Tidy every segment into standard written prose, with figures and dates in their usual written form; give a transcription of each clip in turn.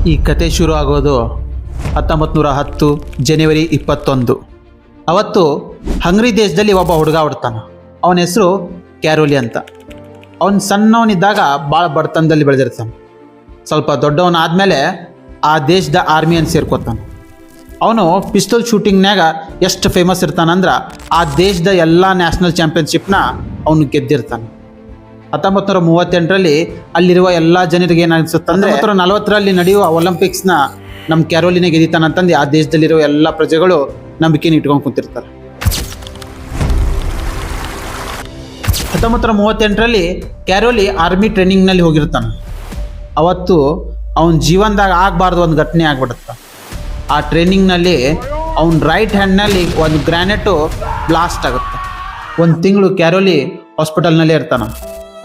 ಈ ಕತೆ ಶುರು ಆಗೋದು 1910 ಜನವರಿ 21. ಅವತ್ತು ಹಂಗರಿ ದೇಶದಲ್ಲಿ ಒಬ್ಬ ಹುಡುಗ ಹುಡ್ತಾನ. ಅವನ ಹೆಸರು ಕ್ಯಾರೋಲಿ ಅಂತ. ಅವನು ಸಣ್ಣವನಿದ್ದಾಗ ಭಾಳ ಬಡತನದಲ್ಲಿ ಬೆಳೆದಿರ್ತಾನೆ. ಸ್ವಲ್ಪ ದೊಡ್ಡವನಾದ್ಮೇಲೆ ಆ ದೇಶದ ಆರ್ಮಿಯನ್ನು ಸೇರ್ಕೋತಾನೆ. ಅವನು ಪಿಸ್ತೂಲ್ ಶೂಟಿಂಗ್ನಾಗ ಎಷ್ಟು ಫೇಮಸ್ ಇರ್ತಾನಂದ್ರೆ ಆ ದೇಶದ ಎಲ್ಲ ನ್ಯಾಷನಲ್ ಚಾಂಪಿಯನ್ಶಿಪ್ನ ಅವನು ಗೆದ್ದಿರ್ತಾನೆ. 1938ರಲ್ಲಿ ಅಲ್ಲಿರುವ ಎಲ್ಲ ಜನರಿಗೆ ಏನಾಗಿಸುತ್ತಂದ್ರೆ 1940ರಲ್ಲಿ ನಡೆಯುವ ಒಲಿಂಪಿಕ್ಸ್ನ ನಮ್ಮ ಕ್ಯಾರೋಲಿನೇ ಗೆದಿತಾನಂತಂದು ಆ ದೇಶದಲ್ಲಿರುವ ಎಲ್ಲ ಪ್ರಜೆಗಳು ನಂಬಿಕೆನ ಇಟ್ಕೊಂಡು ಕೂತಿರ್ತಾರೆ. 1938ರಲ್ಲಿ ಕ್ಯಾರೋಲಿ ಆರ್ಮಿ ಟ್ರೈನಿಂಗ್ನಲ್ಲಿ ಹೋಗಿರ್ತಾನೆ. ಅವತ್ತು ಅವನ ಜೀವನದಾಗ ಆಗಬಾರ್ದು ಒಂದು ಘಟನೆ ಆಗ್ಬಿಡುತ್ತೆ. ಆ ಟ್ರೈನಿಂಗ್ನಲ್ಲಿ ಅವನ ರೈಟ್ ಹ್ಯಾಂಡ್ನಲ್ಲಿ ಒಂದು ಗ್ರ್ಯಾನೇಟು ಬ್ಲಾಸ್ಟ್ ಆಗುತ್ತೆ. ಒಂದು ತಿಂಗಳು ಕ್ಯಾರೋಲಿ ಹಾಸ್ಪಿಟಲ್ನಲ್ಲೇ ಇರ್ತಾನೆ.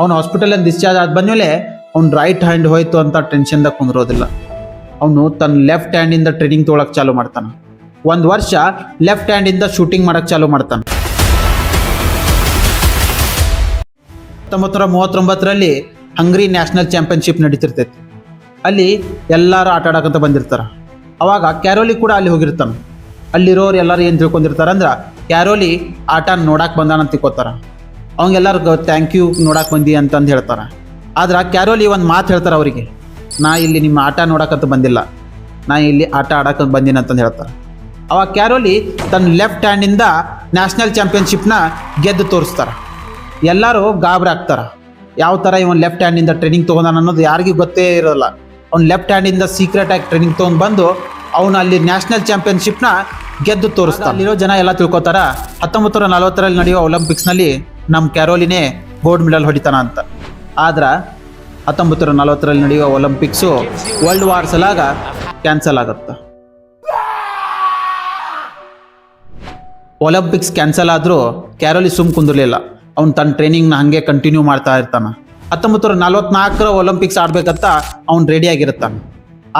ಅವನು ಹಾಸ್ಪಿಟಲಿಂದ ಡಿಸ್ಚಾರ್ಜ್ ಆದ ಬಂದಮೇಲೆ ಅವ್ನು ರೈಟ್ ಹ್ಯಾಂಡ್ ಹೋಯ್ತು ಅಂತ ಟೆನ್ಷನ್ದಾಗ ಕುಂದಿರೋದಿಲ್ಲ. ಅವನು ತನ್ನ ಲೆಫ್ಟ್ ಹ್ಯಾಂಡಿಂದ ಟ್ರೈನಿಂಗ್ ತೊಗೊಳಕ್ಕೆ ಚಾಲೂ ಮಾಡ್ತಾನೆ. ಒಂದು ವರ್ಷ ಲೆಫ್ಟ್ ಹ್ಯಾಂಡಿಂದ ಶೂಟಿಂಗ್ ಮಾಡೋಕ್ಕೆ ಚಾಲೂ ಮಾಡ್ತಾನೆ. 1939ರಲ್ಲಿ ಹಂಗರಿ ನ್ಯಾಷನಲ್ ಚಾಂಪಿಯನ್ಶಿಪ್ ನಡೀತಿರ್ತೈತಿ. ಅಲ್ಲಿ ಎಲ್ಲರೂ ಆಟ ಆಡೋಕ್ಕಂತ ಬಂದಿರ್ತಾರೆ. ಅವಾಗ ಕ್ಯಾರೋಲಿ ಕೂಡ ಅಲ್ಲಿ ಹೋಗಿರ್ತಾನೆ. ಅಲ್ಲಿರೋರು ಎಲ್ಲರೂ ಏನು ತಿಳ್ಕೊಂಡಿರ್ತಾರೆ ಅಂದ್ರೆ ಕ್ಯಾರೋಲಿ ಆಟ ನೋಡಕ್ಕೆ ಬಂದಾನಂತ ತಿಳ್ಕೊತಾರೆ. ಅವಂಗೆಲ್ಲರಿಗೂ ಥ್ಯಾಂಕ್ ಯು ನೋಡಕ್ಕೆ ಬಂದಿ ಅಂತಂದು ಹೇಳ್ತಾರೆ. ಆದ್ರೆ ಕ್ಯಾರೋಲಿ ಒಂದು ಮಾತು ಹೇಳ್ತಾರೆ ಅವರಿಗೆ, ನಾ ಇಲ್ಲಿ ನಿಮ್ಮ ಆಟ ನೋಡೋಕ್ಕಂತ ಬಂದಿಲ್ಲ, ನಾ ಇಲ್ಲಿ ಆಟ ಆಡೋಕ್ಕಂತ ಬಂದೀನಿ ಅಂತಂದು ಹೇಳ್ತಾರೆ. ಅವಾಗ ಕ್ಯಾರೋಲಿ ತನ್ನ ಲೆಫ್ಟ್ ಹ್ಯಾಂಡಿಂದ ನ್ಯಾಷನಲ್ ಚಾಂಪಿಯನ್ಶಿಪ್ನ ಗೆದ್ದು ತೋರಿಸ್ತಾರೆ. ಎಲ್ಲರೂ ಗಾಬರಿ ಆಗ್ತಾರೆ. ಯಾವ ಥರ ಇವನು ಲೆಫ್ಟ್ ಹ್ಯಾಂಡಿಂದ ಟ್ರೈನಿಂಗ್ ತೊಗೊಂಡಾನ ಅನ್ನೋದು ಯಾರಿಗೂ ಗೊತ್ತೇ ಇರೋಲ್ಲ. ಅವ್ನು ಲೆಫ್ಟ್ ಹ್ಯಾಂಡಿಂದ ಸೀಕ್ರೆಟಾಗಿ ಟ್ರೈನಿಂಗ್ ತೊಗೊಂಡು ಬಂದು ಅವನು ಅಲ್ಲಿ ನ್ಯಾಷನಲ್ ಚಾಂಪಿಯನ್ಶಿಪ್ನ ಗೆದ್ದು ತೋರಿಸ್ತಾನೆ. ಅಲ್ಲಿರೋ ಜನ ಎಲ್ಲ ತಿಳ್ಕೊತಾರ 1940ರಲ್ಲಿ ನಡೆಯುವ ಒಲಿಂಪಿಕ್ಸ್ನಲ್ಲಿ ನಮ್ಮ ಕ್ಯಾರೋಲಿನೇ ಗೋಲ್ಡ್ ಮೆಡಲ್ ಹೊಡಿತಾನ ಅಂತ. ಆದ್ರೆ 1940ರಲ್ಲಿ ನಡೆಯುವ ಒಲಿಂಪಿಕ್ಸು ವರ್ಲ್ಡ್ ವಾರ್ ಸಲಾಗ ಕ್ಯಾನ್ಸಲ್ ಆಗುತ್ತೆ. ಒಲಿಂಪಿಕ್ಸ್ ಕ್ಯಾನ್ಸಲ್ ಆದರೂ ಕ್ಯಾರೋಲಿ ಸುಮ್ ಕುಂದಿರಲಿಲ್ಲ. ಅವ್ನು ತನ್ನ ಟ್ರೈನಿಂಗ್ನ ಹಾಗೆ ಕಂಟಿನ್ಯೂ ಮಾಡ್ತಾ ಇರ್ತಾನೆ. 1944 ಒಲಿಂಪಿಕ್ಸ್ ಆಡ್ಬೇಕಂತ ಅವ್ನು ರೆಡಿಯಾಗಿರ್ತಾನೆ.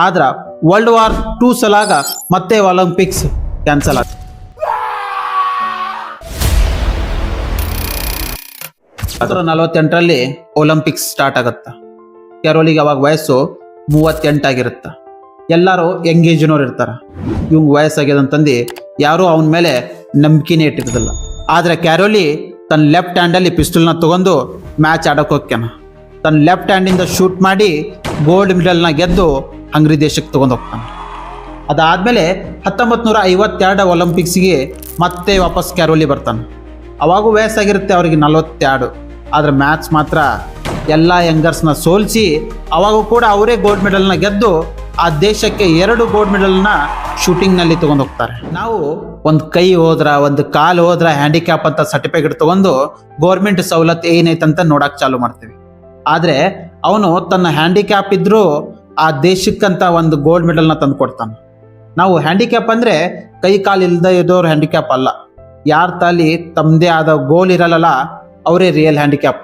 ಆದ್ರೆ ವರ್ಲ್ಡ್ ವಾರ್ 2 ಸಲಾಗ ಮತ್ತೆ ಒಲಿಂಪಿಕ್ಸ್ ಕ್ಯಾನ್ಸಲ್ ಆಗುತ್ತೆ. 1948ರಲ್ಲಿ ಒಲಿಂಪಿಕ್ಸ್ ಸ್ಟಾರ್ಟ್ ಆಗುತ್ತೆ. ಕ್ಯಾರೋಲಿಗೆ ಅವಾಗ ವಯಸ್ಸು 38 ಆಗಿರುತ್ತೆ. ಎಲ್ಲರೂ ಎಂಗೇಜ್ನವ್ರು ಇರ್ತಾರೆ. ಇವಂಗೆ ವಯಸ್ಸಾಗ್ಯದಂತಂದು ಯಾರೂ ಅವನ ಮೇಲೆ ನಂಬಿಕೆನೇ ಇಟ್ಟಿರೋದಿಲ್ಲ. ಆದರೆ ಕ್ಯಾರೋಲಿ ತನ್ನ ಲೆಫ್ಟ್ ಹ್ಯಾಂಡಲ್ಲಿ ಪಿಸ್ತೂಲ್ನ ತೊಗೊಂಡು ಮ್ಯಾಚ್ ಆಡೋಕೆ ಹೋಗ್ಯಾನ. ತನ್ನ ಲೆಫ್ಟ್ ಹ್ಯಾಂಡಿಂದ ಶೂಟ್ ಮಾಡಿ ಗೋಲ್ಡ್ ಮೆಡಲ್ನ ಗೆದ್ದು ಹಂಗರಿ ದೇಶಕ್ಕೆ ತೊಗೊಂಡು ಹೋಗ್ತಾನೆ. ಅದಾದಮೇಲೆ 1952 ಒಲಿಂಪಿಕ್ಸ್ಗೆ ಮತ್ತೆ ವಾಪಸ್ ಕ್ಯಾರೋಲಿ ಬರ್ತಾನೆ. ಅವಾಗೂ ವಯಸ್ಸಾಗಿರುತ್ತೆ ಅವ್ರಿಗೆ 42. ಆದರೆ ಮ್ಯಾಚ್ ಮಾತ್ರ ಎಲ್ಲ ಯಂಗರ್ಸ್ನ ಸೋಲಿಸಿ ಅವಾಗೂ ಕೂಡ ಅವರೇ ಗೋಲ್ಡ್ ಮೆಡಲ್ನ ಗೆದ್ದು ಆ ದೇಶಕ್ಕೆ 2 ಗೋಲ್ಡ್ ಮೆಡಲ್ನ ಶೂಟಿಂಗ್ನಲ್ಲಿ ತೊಗೊಂಡು ಹೋಗ್ತಾರೆ. ನಾವು ಒಂದು ಕೈ ಹೋದ್ರೆ ಒಂದು ಕಾಲು ಹೋದ್ರೆ ಹ್ಯಾಂಡಿಕ್ಯಾಪ್ ಅಂತ ಸರ್ಟಿಫಿಕೇಟ್ ತೊಗೊಂಡು ಗೌರ್ಮೆಂಟ್ ಸವಲತ್ತು ಏನೈತಂತ ನೋಡೋಕೆ ಚಾಲು ಮಾಡ್ತೀವಿ. ಆದರೆ ಅವನು ತನ್ನ ಹ್ಯಾಂಡಿಕ್ಯಾಪ್ ಇದ್ದರೂ ಆ ದೇಶಕ್ಕಂತ ಒಂದು ಗೋಲ್ಡ್ ಮೆಡಲ್ನ ತಂದು ಕೊಡ್ತಾನೆ. ನಾವು ಹ್ಯಾಂಡಿಕ್ಯಾಪ್ ಅಂದರೆ ಕೈ ಕಾಲು ಇಲ್ಲದೆ ಇದ್ದವ್ರು ಹ್ಯಾಂಡಿಕ್ಯಾಪ್ ಅಲ್ಲ. ಯಾರ ತಾಲಿ ತಮ್ಮದೇ ಆದ ಗೋಲ್ ಇರಲ್ಲ ಅವರೇ ರಿಯಲ್ ಹ್ಯಾಂಡಿಕ್ಯಾಪ್.